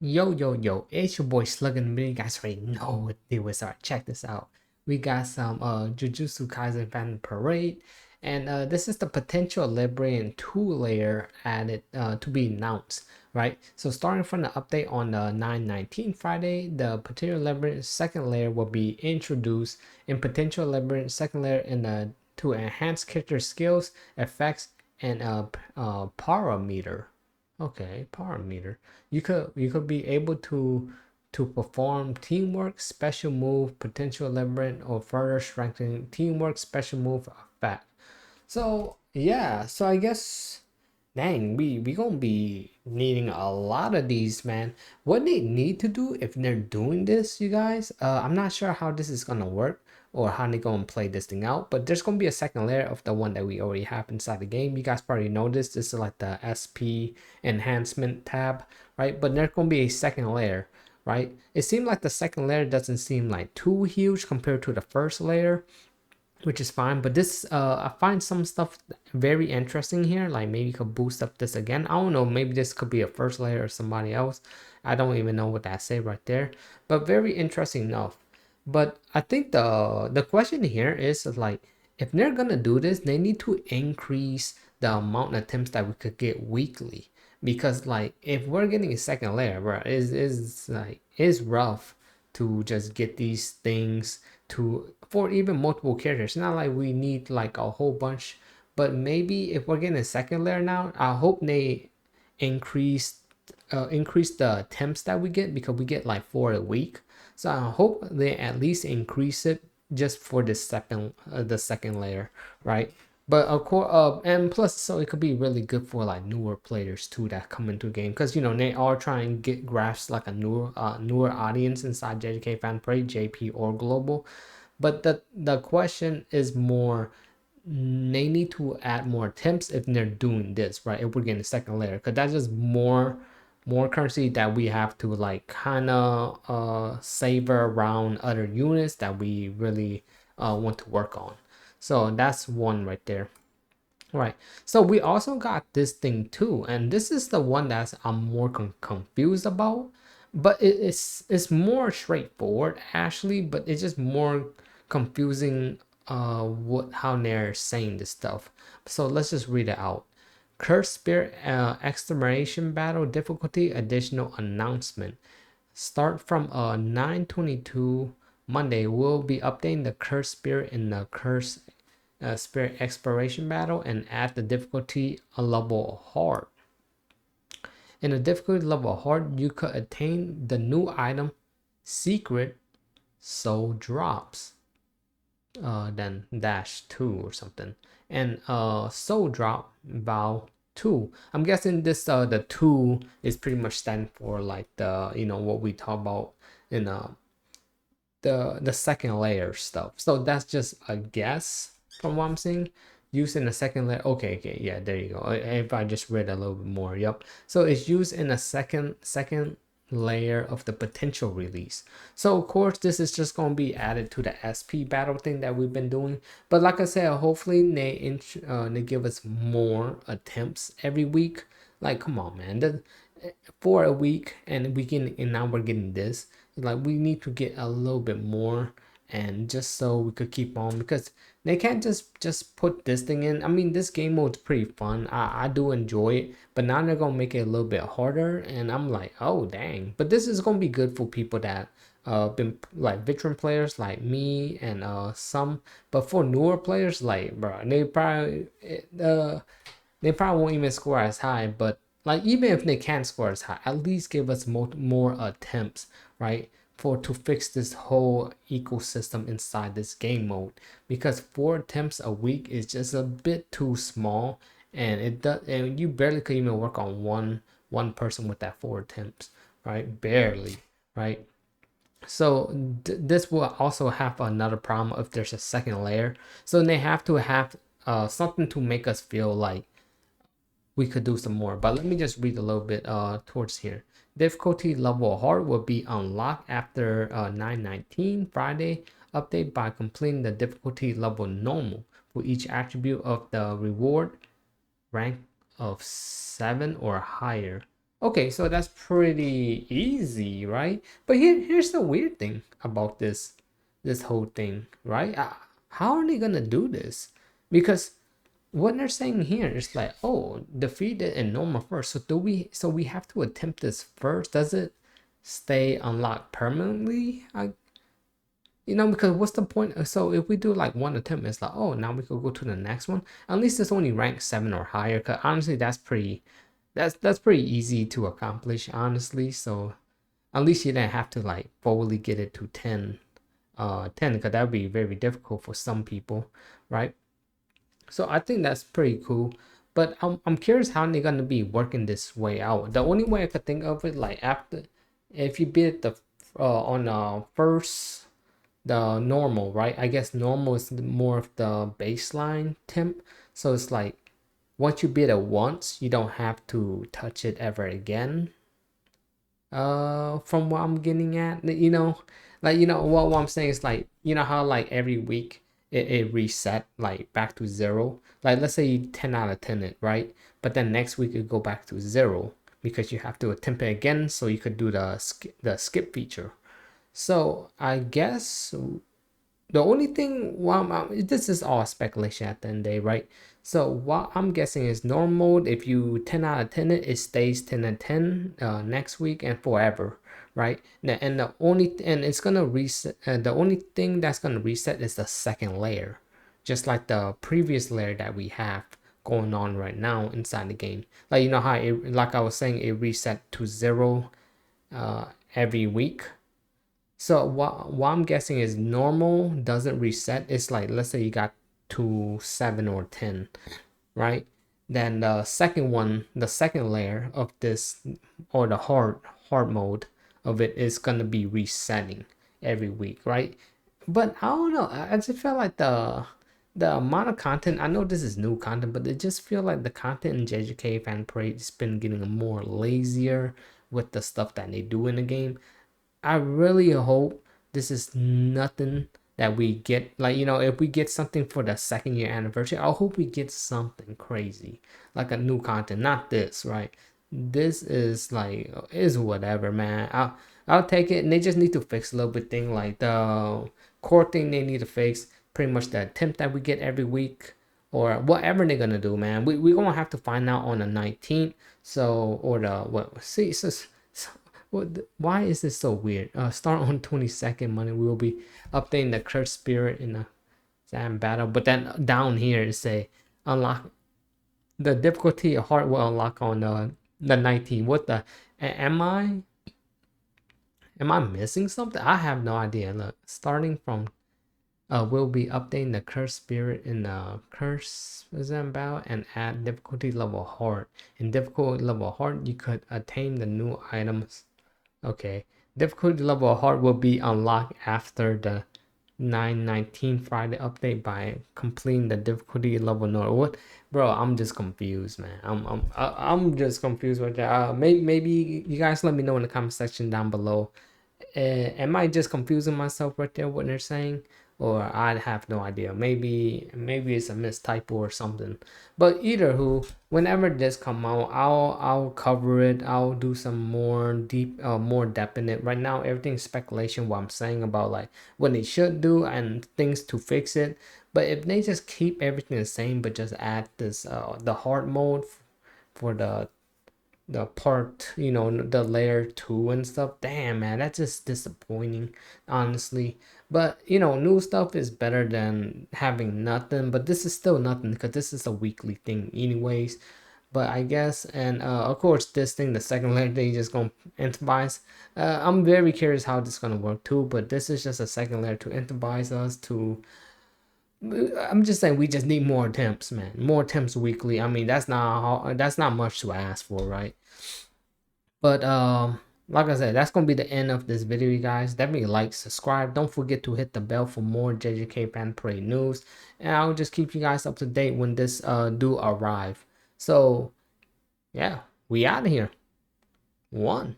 Yo, it's your boy Sluggin' Me. You guys already know what the deal is. Alright, check this out. We got some Jujutsu Kaisen Fan Parade, and this is the potential Librarian 2 layer added to be announced, right? So starting from the update on the 9/19 Friday, the potential Librarian second layer will be introduced in potential Librarian second layer in the to enhance character skills, effects, and parameter. Okay, parameter. You could be able to perform teamwork, special move, potential leverage, or further strengthening teamwork, special move effect. So yeah, so I guess dang, we gonna be needing a lot of these, man. What they need to do if they're doing this, you guys, I'm not sure how this is gonna work or how they gonna play this thing out, but there's gonna be a second layer of the one that we already have inside the game. You guys probably know this is like the SP enhancement tab, right? But there's gonna be a second layer, right? It seemed like the second layer doesn't seem like too huge compared to the first layer, which is fine. But this I find some stuff very interesting here, like maybe you could boost up this again. I don't know, maybe this could be a first layer or somebody else. I don't even know what that say right there, but very interesting enough. But I think the question here is like, if they're gonna do this, they need to increase the amount of attempts that we could get weekly, because like if we're getting a second layer, bro, is rough to just get these things to for even multiple characters. It's not like we need like a whole bunch, but maybe if we're getting a second layer now, I hope they increase increase the attempts that we get, because we get like 4 a week. So I hope they at least increase it just for the second layer, right? But of course, and plus, so it could be really good for like newer players too that come into the game, because they are trying to get grasp like a newer audience inside JJK fan parade, JP or global. But the question is more, they need to add more attempts if they're doing this, right? If we're getting a second layer, because that's just more currency that we have to like kind of savor around other units that we really want to work on. So that's one right there. Right. So we also got this thing too, and this is the one that's I'm more confused about, but it's more straightforward actually, but it's just more confusing what how they're saying this stuff. So let's just read it out. Cursed Spirit Extermination Battle difficulty additional announcement. Start from 9/22 Monday. We'll be updating the Cursed Spirit in the Cursed Spirit Exploration Battle and add the difficulty a level hard. In the difficulty level hard, you could attain the new item Secret Soul Drops. Then -2 or something. And Soul Drop Vow 2. I'm guessing this the 2 is pretty much standing for like the what we talk about in the second layer stuff. So that's just a guess from what I'm seeing. Used in the second layer. Okay, yeah, there you go. If I just read a little bit more, yep. So it's used in a second layer of the potential release. So of course this is just going to be added to the SP battle thing that we've been doing. But like I said, hopefully they give us more attempts every week. Like, come on, man. For a week and now we're getting this, like we need to get a little bit more, and just so we could keep on, because they can't just put this thing in. I mean, this game mode's pretty fun. I do enjoy it, but now they're gonna make it a little bit harder, and I'm like, oh dang. But this is gonna be good for people that been like veteran players like me and some. But for newer players, like, bro, they probably won't even score as high. But like, even if they can't score as high, at least give us more attempts, right? For to fix this whole ecosystem inside this game mode, because 4 attempts a week is just a bit too small, and you barely could even work on one person with that 4 attempts, right? Barely, right? So this will also have another problem if there's a second layer. So they have to have something to make us feel like we could do some more. But let me just read a little bit towards here. Difficulty level hard will be unlocked after 9/19 Friday update by completing the difficulty level normal for each attribute of the reward rank of 7 or higher. Okay, so that's pretty easy, right? But here's the weird thing about this whole thing, right? How are they gonna do this? Because what they're saying here is like, oh, defeat it in normal first. So we have to attempt this first. Does it stay unlocked permanently? Because what's the point? So if we do like one attempt, it's like, oh, now we could go to the next one. At least it's only rank 7 or higher. Cause honestly, that's pretty easy to accomplish, honestly. So at least you didn't have to like fully get it to 10, because that would be very difficult for some people, right? So I think that's pretty cool. But I'm curious how they're gonna be working this way out. The only way I could think of it, like after, if you beat the on first, the normal, right? I guess normal is more of the baseline temp. So it's like once you beat it once, you don't have to touch it ever again. From what I'm getting at, like what I'm saying is like, how like every week it reset like back to zero. Like let's say you 10 out of 10 it, right? But then next week it go back to zero because you have to attempt it again so you could do the skip feature. So I guess the only thing, this is all speculation at the end of the day, right? So what I'm guessing is normal mode, if you 10 out of 10 it, it stays 10 and 10 next week and forever, right? And it's gonna reset. The only thing that's gonna reset is the second layer, just like the previous layer that we have going on right now inside the game. Like how like I was saying, it reset to zero every week. So what I'm guessing is normal doesn't reset. It's like, let's say you got to 7 or 10, right? Then the second one, the second layer of this, or the hard mode of it, is gonna be resetting every week, right? But I don't know. I just feel like the amount of content. I know this is new content, but it just feel like the content in JJK Fan Parade has been getting more lazier with the stuff that they do in the game. I really hope this is nothing that we get. Like, if we get something for the 2nd year anniversary, I hope we get something crazy, like a new content, not this, right? This is like, is whatever, man. I'll take it. And they just need to fix a little bit thing, like the core thing they need to fix. Pretty much the attempt that we get every week, or whatever they're gonna do, man. We gonna have to find out on the 19th. So, or the what? See, so why is this so weird? Start on 22nd Monday. We will be updating the cursed spirit in the Sam battle. But then down here it say unlock the difficulty of heart will unlock on the 19th. What the am I missing something? I have no idea. Look, starting from we'll be updating the cursed spirit in the curse about, and add difficulty level hard. In difficulty level hard, you could attain the new items. Okay. Difficulty level hard will be unlocked after the 9/19 Friday update by completing the difficulty level note. What, bro? I'm just confused, man. I'm just confused with that. Maybe you guys let me know in the comment section down below. Am I just confusing myself right there what they're saying, or I have no idea? Maybe it's a mistypo or something. But either who, whenever this come out, I'll cover it. I'll do some more depth in it. Right now, everything's speculation. What I'm saying about like what they should do and things to fix it. But if they just keep everything the same, but just add this the hard mode for the part, the layer 2 and stuff, damn, man, that's just disappointing, honestly. But new stuff is better than having nothing, but this is still nothing because this is a weekly thing anyways. But I guess, and of course this thing, the second layer thing, just gonna improvise. I'm very curious how this is gonna work too, but this is just a second layer to improvise us to. I'm just saying we just need more attempts, man. More attempts weekly. I mean, that's not much to ask for, right? But like I said, that's gonna be the end of this video, you guys. Definitely like, subscribe. Don't forget to hit the bell for more JJK Fan Parade news, and I'll just keep you guys up to date when this do arrive. So yeah, we out of here. One.